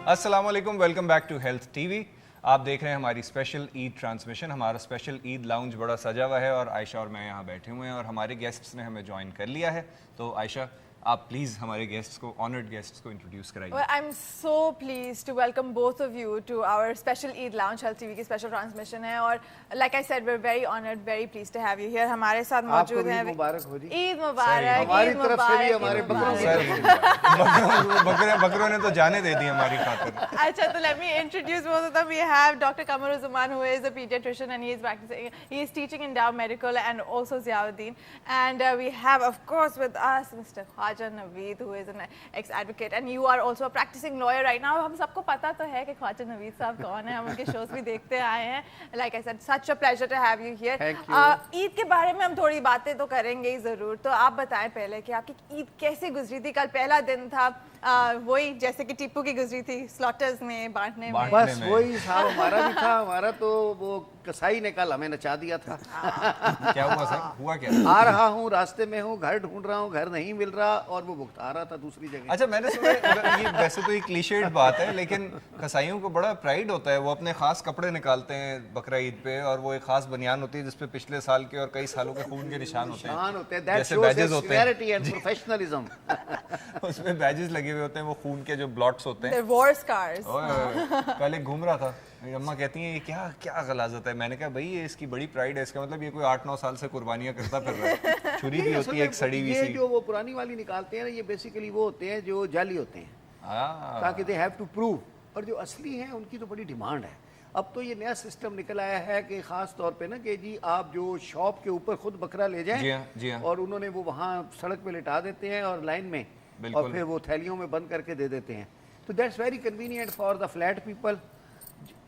अस्सलाम वालेकुम, welcome back to health TV. आप देख रहे हैं हमारी स्पेशल ईद ट्रांसमिशन। हमारा स्पेशल ईद लाउंज बड़ा सजा हुआ है और आयशा और मैं यहाँ बैठे हुए हैं और हमारे गेस्ट्स ने हमें ज्वाइन कर लिया है। तो आयशा, आप प्लीज़ हमारे गेस्ट्स को, ऑनर्ड गेस्ट्स को इंट्रोड्यूस कराइए। Well, I'm so pleased to welcome both of you to our special Eid Lounge, Health TV की special transmission है और like I said, we're very honored, very pleased to have you here. हमारे साथ मौजूद हैं। ईद मुबारक हो जी। ईद मुबारक। हमारी तरफ से भी हमारे बकरों ने तो जाने दे दी हमारी खातिर। अच्छा, तो let me introduce both of them. We have Dr. Kamaruzzaman, who is a pediatrician and he is practicing. He is teaching in Dow Medical and also Ziauddin. And we have, of course, with us Mr. Khwaja Naveed, who is an ex-advocate, and you are also a practicing lawyer right now. हम सबको पता तो है कि ख्वाजा नवीद साहब कौन है, हम उनके shows भी देखते आए हैं. Like I said, such a pleasure to have you here. Thank you. Eid के बारे में हम थोड़ी बातें तो करेंगे ही ज़रूर. तो आप बताएं पहले कि आपकी ईद कैसे गुजरी थी? कल पहला दिन था, वही जैसे कि टिप्पू की गुजरी थी, स्लॉटर्स में बांटने में. बस वही साहब हमारा भी था। हमारा तो वो कसाई ने कल हमें नचा दिया था। क्या हुआ सर? हुआ क्या? आ रहा हूँ, रास्ते में हूँ, घर ढूंढ रहा हूँ, घर नहीं मिल रहा और वो भुगता रहा था दूसरी जगह। अच्छा, मैंने सुना ये वैसे तो ये क्लीशेड बात है, लेकिन कसाईयों को बड़ा प्राइड होता है। वो अपने खास कपड़े निकालते हैं बकरा ईद पे और वो एक खास बनियान होती है जिसपे पिछले साल के और कई सालों के खून के निशान होते हैं, जैसे बैजेस होते हैं। उसमें बैजेस लगे हुए होते हैं, वो खून के जो ब्लॉट्स होते हैं, war scars. कल एक घूम रहा था, अम्मा कहती हैं ये क्या क्या गलाजत है। मैंने कहा भाई ये इसकी बड़ी प्राइड है, इसका मतलब ये कोई 8-9 साल से कुर्बानियां करता फिर रहा है। छुरी भी होती है एक सड़ी हुई सी। ये जो वो पुरानी वाली निकालते हैं ना, ये बेसिकली वो होते हैं जो जाली होते हैं, ताकि दे हैव टू प्रूव। और जो असली हैं उनकी तो बड़ी डिमांड है। अब तो ये नया सिस्टम निकल आया है कि ख़ास तौर पे ना कि जी आप जो शॉप के ऊपर खुद बकरा ले जाएं, जी हाँ। और उन्होंने वो वहाँ सड़क पे लिटा देते हैं और लाइन में, और फिर वो थैलियों में बंद करके दे देते हैं। तो that's very convenient for the flat people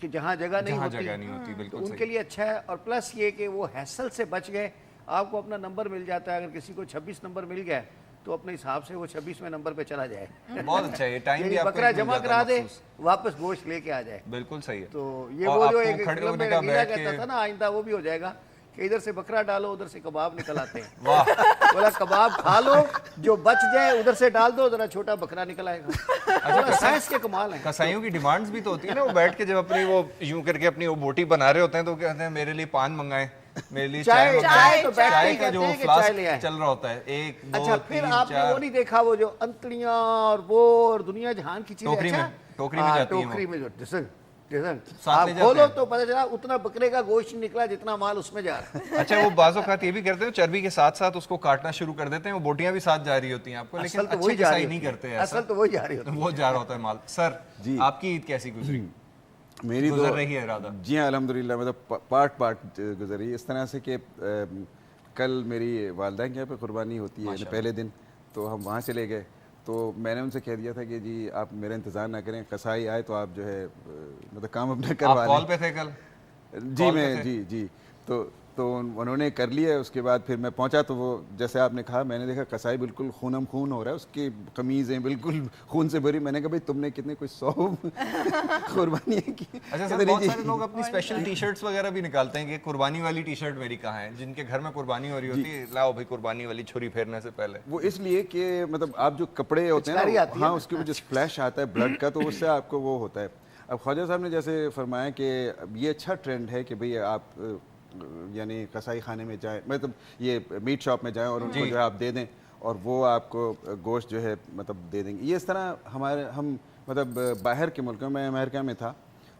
कि जहाँ जगह नहीं होती, बिल्कुल तो उनके लिए अच्छा है। और प्लस ये कि वो हैसल से बच गए। आपको अपना नंबर मिल जाता है, अगर किसी को 26 नंबर मिल गया तो अपने हिसाब से वो 26वें नंबर पे चला जाए। बहुत अच्छा है, टाइम भी आपको बकरा जमा करा दे, वापस गोश्त लेके आ जाए। बिल्कुल सही है। तो ये वो जो एक फिल्म में रंगीला कहता था ना, आइंदा वो भी हो जाएगा कि इधर से बकरा डालो, उधर से कबाब निकल आते हैं। वाह, बोला कबाब खा लो, जो बच जाए उधर से डाल दो, जरा छोटा बकरा निकल आएगा। अच्छा, साइंस के कमाल है। कसाईयों की डिमांड्स भी तो होती है ना, वो बैठ के जब अपनी वो यूं करके अपनी वो बोटी बना रहे होते हैं तो कहते हैं मेरे लिए पान मंगाएं, मेरे लिए चाय मंगाएं। तो चाय का जो फ्लास्क चल रहा होता है, 1 2 अच्छा, फिर आपने वो नहीं देखा वो जो अंतड़ियां और वो और दुनिया जहान की चीजें? टोकरी में जाती हैं, टोकरी में जो आप खोलो तो पता चला उतना बकरे का गोश्त निकला जितना माल उसमें जा रहा है। अच्छा, वो बाज़ औक़ात ये भी करते हैं चर्बी के साथ साथ उसको काटना शुरू कर देते हैं, वो बोटियां भी साथ जा रही होती हैं आपको, लेकिन अच्छे कसाई नहीं करते हैं। असल तो वही जा रही होती है, वो जा रहा होता है माल। सर जी, आपकी ईद कैसी गुजरी? मेरी गुजर रही है इरादा? जी हाँ, अल्हम्दुलिल्लाह, मतलब पार्ट गुजरी इस तरह से कि कल मेरी वालदा के यहाँ पे कुर्बानी होती है पहले दिन, तो हम वहाँ चले गए। तो मैंने उनसे कह दिया था कि जी आप मेरा इंतज़ार ना करें, कसाई आए तो आप जो है मतलब काम अपना करवा लें। कॉल पे थे कल? जी मैं जी तो उन्होंने कर लिया। उसके बाद फिर मैं पहुंचा तो वो जैसे आपने कहा, मैंने देखा कसाई बिल्कुल खूनम खून हो रहा है, उसकी कमीज़ें बिल्कुल खून से भरी। मैंने कहा भाई तुमने कितने कोई 100 कुर्बानियाँ की। अच्छा सर, बहुत सारे लोग अपनी स्पेशल टी शर्ट्स वगैरह भी निकालते हैं कि कुर्बानी वाली टी शर्ट मेरी कहाँ है, जिनके घर में कुर्बानी हो रही होती है, लाओ भाई कुर्बानी वाली छुरी फेरने से पहले। वो इसलिए कि मतलब आप जो कपड़े होते हैं ना, हाँ, उसके ऊपर जो स्प्लैश आता है ब्लड का, तो उससे आपको वो होता है। अब ख्वाजा साहब ने जैसे फरमाया कि ये अच्छा ट्रेंड है कि भाई आप यानी कसाई खाने में जाएं, मतलब ये मीट शॉप में जाएं और उनको जो है आप दे दें और वो आपको गोश्त जो है मतलब दे देंगे। ये इस तरह हम मतलब बाहर के मुल्कों में, अमेरिका में था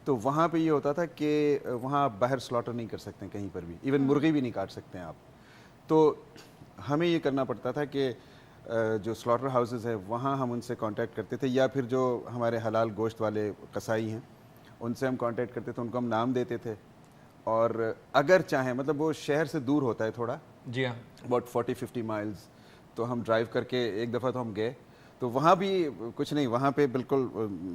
तो वहाँ पे ये होता था कि वहाँ आप बाहर स्लॉटर नहीं कर सकते कहीं पर भी, इवन मुर्गी भी नहीं काट सकते हैं आप। तो हमें ये करना पड़ता था कि जो स्लॉटर हाउसेस है वहाँ हम उनसे कांटेक्ट करते थे, या फिर जो हमारे हलाल गोश्त वाले कसाई हैं उनसे हम कांटेक्ट करते थे, उनको हम नाम देते थे। और अगर चाहें, मतलब वो शहर से दूर होता है थोड़ा, जी हाँ, अबाउट 40-50 माइल्स, तो हम ड्राइव करके एक दफ़ा तो हम गए, तो वहाँ भी कुछ नहीं, वहाँ पे बिल्कुल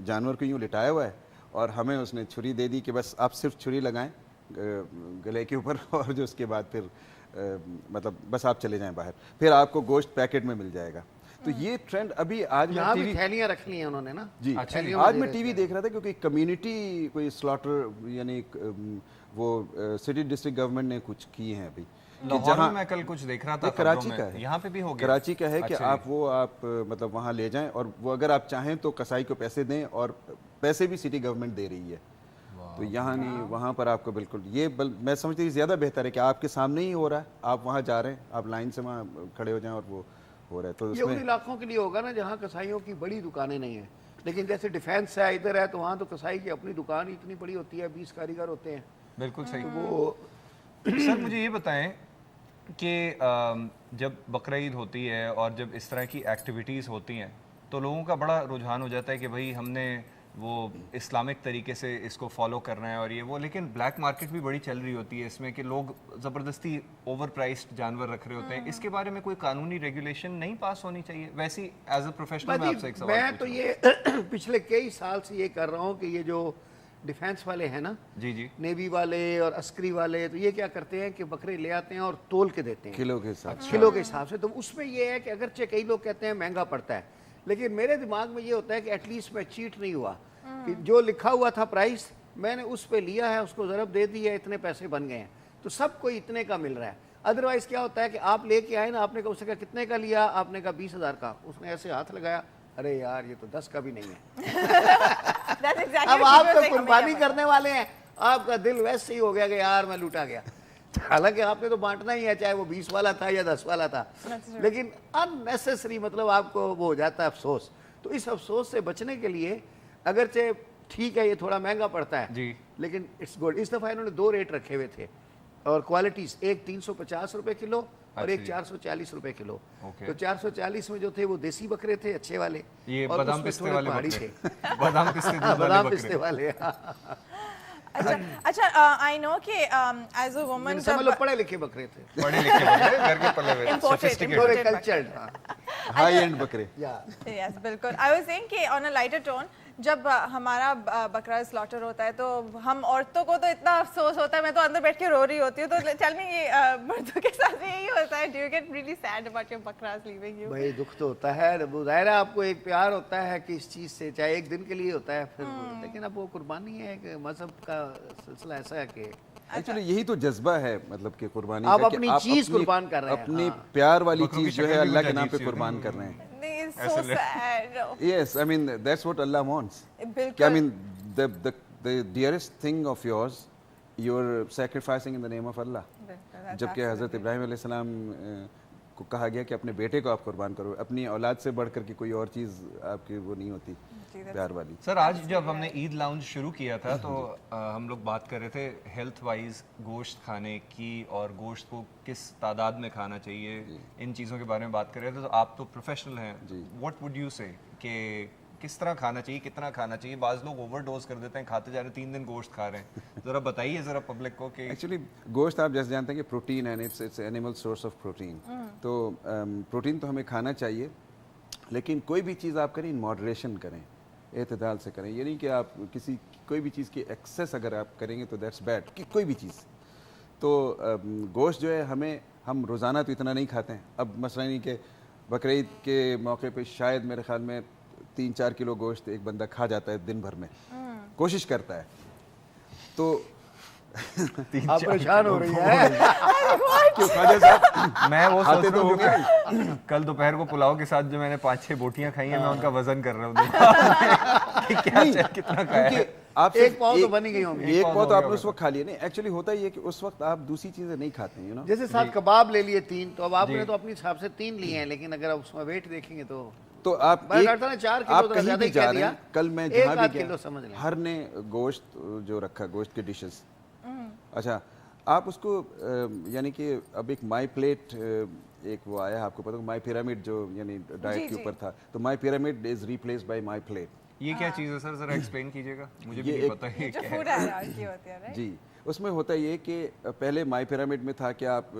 जानवर को यूँ लिटाया हुआ है और हमें उसने छुरी दे दी कि बस आप सिर्फ छुरी लगाएं गले के ऊपर और जो उसके बाद फिर मतलब बस आप चले जाएं बाहर, फिर आपको गोश्त पैकेट में मिल जाएगा। तो ये ट्रेंड अभी आज यहाँ भी थैलियाँ रख ली हैं उन्होंने ना जी। आज मैं टीवी देख रहा था क्योंकि कम्युनिटी कोई स्लॉटर यानी वो सिटी डिस्ट्रिक्ट गवर्नमेंट ने कुछ किए हैं अभी लाहौर में मैं कल कुछ देख रहा था, कराची का है, यहाँ पे भी हो गया, कराची का है कि आप मतलब वहाँ ले जाएं और वो अगर आप चाहें तो कसाई को पैसे दें और पैसे भी सिटी गवर्नमेंट दे रही है। तो यहाँ नहीं, वहाँ पर आपको बिल्कुल ये मैं समझती हूँ ज़्यादा बेहतर है कि आपके सामने ही हो रहा है, आप वहाँ जा रहे हैं, आप लाइन से वहाँ खड़े हो जाएं और वो हो रहा है। तो ये उन इलाकों के लिए होगा ना जहाँ कसाईयों की बड़ी दुकानें नहीं हैं, लेकिन जैसे डिफेंस है इधर है तो वहाँ तो कसाई की अपनी दुकान इतनी बड़ी होती है, 20 कारीगर होते हैं। बिल्कुल सही। वो सर मुझे ये बताएं कि जब बकरा ईद होती है और जब इस तरह की एक्टिविटीज़ होती हैं तो लोगों का बड़ा रुझान हो जाता है कि भाई हमने वो इस्लामिक तरीके से इसको फॉलो करना है और ये वो, लेकिन ब्लैक मार्केट भी बड़ी चल रही होती है इसमें कि लोग ज़बरदस्ती ओवर प्राइस्ड जानवर रख रहे होते हैं। इसके बारे में कोई कानूनी रेगुलेशन नहीं पास होनी चाहिए? वैसे एज अ प्रोफेशनल मैं आपसे एक सवाल मैं तो ये पिछले कई साल से ये कर रहा हूँ कि ये जो डिफेंस वाले हैं ना, जी नेवी वाले और अस्करी वाले, तो ये क्या करते हैं कि बकरे ले आते हैं और तोल के देते हैं किलो के हिसाब से। किलो के हिसाब से। तो उसमें ये है कि अगरचे कई लोग कहते हैं महंगा पड़ता है, लेकिन मेरे दिमाग में ये होता है कि एटलीस्ट मैं चीट नहीं हुआ कि जो लिखा हुआ था प्राइस मैंने उस पे लिया है, उसको ज़रब दे दी है, इतने पैसे बन गए हैं, तो सबको इतने का मिल रहा है। अदरवाइज़ क्या होता है कि आप लेके आए ना, आपने कहा उससे कहा कितने का लिया, आपने कहा 20,000 का, उसने ऐसे हाथ लगाया, अरे यार ये तो 10 का भी नहीं है। अब आप तो कुर्बानी करने वाले हैं, आपका दिल वैसे ही हो गया कि यार मैं लूटा गया। हालांकि आपने तो बांटना ही है, चाहे वो 20 वाला था या 10 वाला था, लेकिन अननेसेसरी मतलब आपको वो हो जाता है अफसोस। तो इस अफसोस से बचने के लिए अगरचे ठीक है ये थोड़ा महंगा पड़ता है जी, लेकिन इट्स गुड। इस दफ़ा इन्होंने 2 रेट रखे हुए थे और क्वालिटीज़, एक 350 रुपए किलो और एक 440 रुपए किलो। तो 440 में जो थे वो देसी बकरे थे अच्छे वाले, ये और बादाम उसमें पिस्ते थोड़े वाले पहाड़ी बकरे। थे। बादाम पिस्ते दूध वाले बादाम बकरे। पिस्ते वाले। अच्छा, आई नो कि एज अ वुमन समझ लो पढ़े लिखे बकरे थे, पढ़े लिखे बकरे, घर के पले हुए, Imported, sophisticated। थोड़े कल्चर्ड। हाई एंड बकरे। यस बिल्कुल। आई वाज सेइंग कि ऑन अ लाइटर टोन जब हमारा बकरा स्लॉटर होता है तो हम औरतों को तो इतना अफसोस होता है, मैं तो अंदर बैठ के रो रही होती हूँ। तो टेल मी ये मर्दों के साथ भी यही होता है? Do you get really sad about your bakras leaving you? भाई दुख तो होता है, ज़ाहिर है आपको एक प्यार होता है कि इस चीज़ से, चाहे एक दिन के लिए होता है फिर, लेकिन अब वो कुर्बानी है कि मजहब का सिलसिला ऐसा है कि एक्चुअली यही तो जज्बा है, मतलब कि कुर्बानी आप का कि अपनी आप चीज़ कुर्बान कर रहे हैं। अपनी प्यार वाली बकरों की चीज़ जो है शक्ल भी अल्लाह कुछ के नाम पे अजीब सी कुर्बान होती है। कर रहे हैं। So sad. Yes, I mean that's what Allah wants. बिल्कुल। I mean the dearest thing of yours, you're sacrificing in the name of Allah. जबकि हज़रत इब्राहिम अलैहिस्सलाम को कहा गया कि अपने बेटे को आप कुर्बान करो, अपनी औलाद से बढ़कर के कोई और चीज़ आपकी वो नहीं होती प्यार वाली। सर आज जब हमने ईद लाउंज शुरू किया था तो हम लोग बात कर रहे थे हेल्थ वाइज गोश्त खाने की और गोश्त को किस तादाद में खाना चाहिए, इन चीज़ों के बारे में बात कर रहे थे। तो आप तो प्रोफेशनल हैं, व्हाट वुड यू से कि किस तरह खाना चाहिए, कितना खाना चाहिए? बाज़ लोग ओवरडोज कर देते हैं, खाते जा रहे हैं, 3 दिन गोश्त खा रहे हैं। ज़रा बताइए ज़रा पब्लिक को कि एक्चुअली गोश्त आप जैसे जानते हैं कि प्रोटीन है, it's animal source of protein. तो प्रोटीन तो हमें खाना चाहिए, लेकिन कोई भी चीज़ आप करें इन मॉडरेशन करें, एतदाल से करें। ये नहीं कि आप कोई भी चीज़ की एक्सेस अगर आप करेंगे तो दैट्स बैड, कि कोई भी चीज़। तो गोश्त जो है हम रोज़ाना तो इतना नहीं खाते हैं। अब मसला नहीं कि बकरीद ईद के मौके पे शायद मेरे ख्याल में 3-4 किलो गोश्त एक बंदा खा जाता है दिन भर में, कोशिश करता है। तो आप परेशान हो रही है। क्यों ख्वाजा साहब? मैं वो खाते सोच तो रहा हो गए। हूँ कल दोपहर को पुलाव के साथ जो मैंने 5-6 बोटियां खाई हैं, मैं उनका वजन कर रहा हूँ कि क्या कितना खाया है। आप एक पाव तो बन ही गई होंगी। एक पाव तो आपने उस वक्त खा लिया। नहीं, एक्चुअली होता ही है कि उस वक्त आप दूसरी चीजें नहीं खाते हैं, यू नो। जैसे साथ कबाब ले लिए 3, तो अब आपने तो अपने हिसाब से 3 लिए हैं, लेकिन अगर आप उसमें वेट देखेंगे तो आप करता ना 4 किलो आप तो कहीं ज्यादा भी ही जा कह रहे दिया। हैं, कल मैं 1 जहाँ भी आध गया, किलो समझ लें। हर ने गोश्त जो रखा, गोश्त के डिशेस। अच्छा, आप उसको यानी कि अब एक माई प्लेट एक वो आया, आपको पता है माई पिरामिड जो यानी डाइट के ऊपर था, तो my pyramid is replaced by my plate. ये क्या चीज़ है सर, जरा एक्सप्लेन कीजिएगा, मुझे भी ये नहीं एक- पता है जो क्या फूड है। हायरार्की होती है, राइट? जी, उसमें होता ये कि पहले माई पिरामिड में था कि आप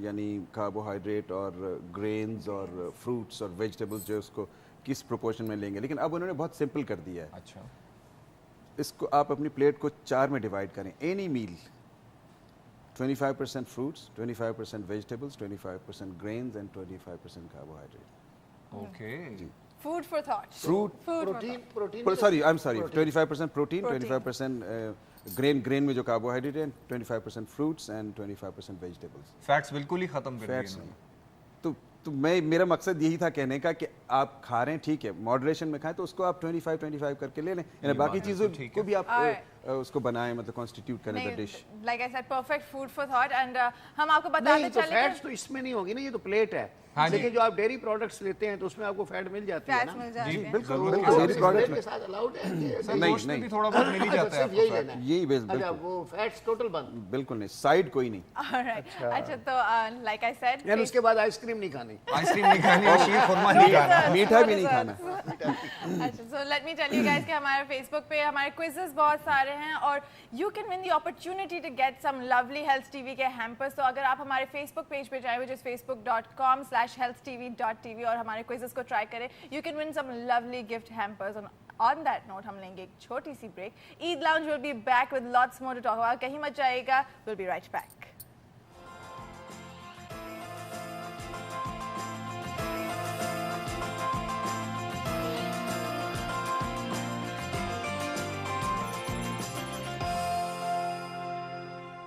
यानी कार्बोहाइड्रेट और ग्रेन्स और फ्रूट्स और वेजिटेबल्स जो है उसको किस प्रोपोर्शन में लेंगे, लेकिन अब उन्होंने बहुत सिंपल कर दिया है। अच्छा, इसको आप अपनी प्लेट को 4 में डिवाइड करें। Any meal 25% fruits, 25% vegetables, 25% grains and 25% carbohydrate. Okay. जी, Food for thought. Fruit. Food for thought. Sorry, I'm sorry. 25% protein, 25% grain में जो carbohydrate है, 25% fruits and 25% vegetables. फैट्स बिल्कुल ही खत्म कर दिए Fats इन्होंने। तो मेरा मकसद यही था कहने का कि आप खा रहे हैं ठीक है, मॉडरेशन में खाएं तो उसको आप 25 करके ले लें, यानी बाकी चीज़ों को भी आप उसको बनाएं, मतलब कॉन्स्टिट्यूट करें the dish. Like I said, perfect food for thought and हम आपको बताते नहीं तो चले फैट्स तो इसमें नहीं होगी ना, ये तो प्लेट है। लेकिन जो आप डेयरी प्रोडक्ट्स लेते हैं तो उसमें आपको फैट मिल जाती है ना। मिल जाती है। बिल्कुल डेयरी प्रोडक्ट के साथ अलाउड है। नहीं भी थोड़ा बहुत मिल ही जाता है आपको यही लेना है। यही बेस अच्छा वो फैट्स टोटल बंद। बिल्कुल नहीं, साइड कोई नहीं। Alright. अच्छा तो like I said, यानी उसके बाद आइसक्रीम नहीं खानी। आइसक्रीम नहीं खानी, शीर खुरमा नहीं खाना, मीठा भी नहीं खाना। अच्छा, so let me tell you guys कि हमारे Facebook पे हमारे quizzes बहुत सारे हैं और you can win the opportunity to get some lovely Health TV के hampers। तो अगर आप हमारे Facebook page पे जाएं, which is facebook.com/healthtv.tv और हमारे quizzes को try करें, you can win some lovely gift hampers। On that note, हम लेंगे एक छोटी सी break। Eid Lounge will be back with lots more to talk about। कहीं मत जाइएगा, we'll be right back।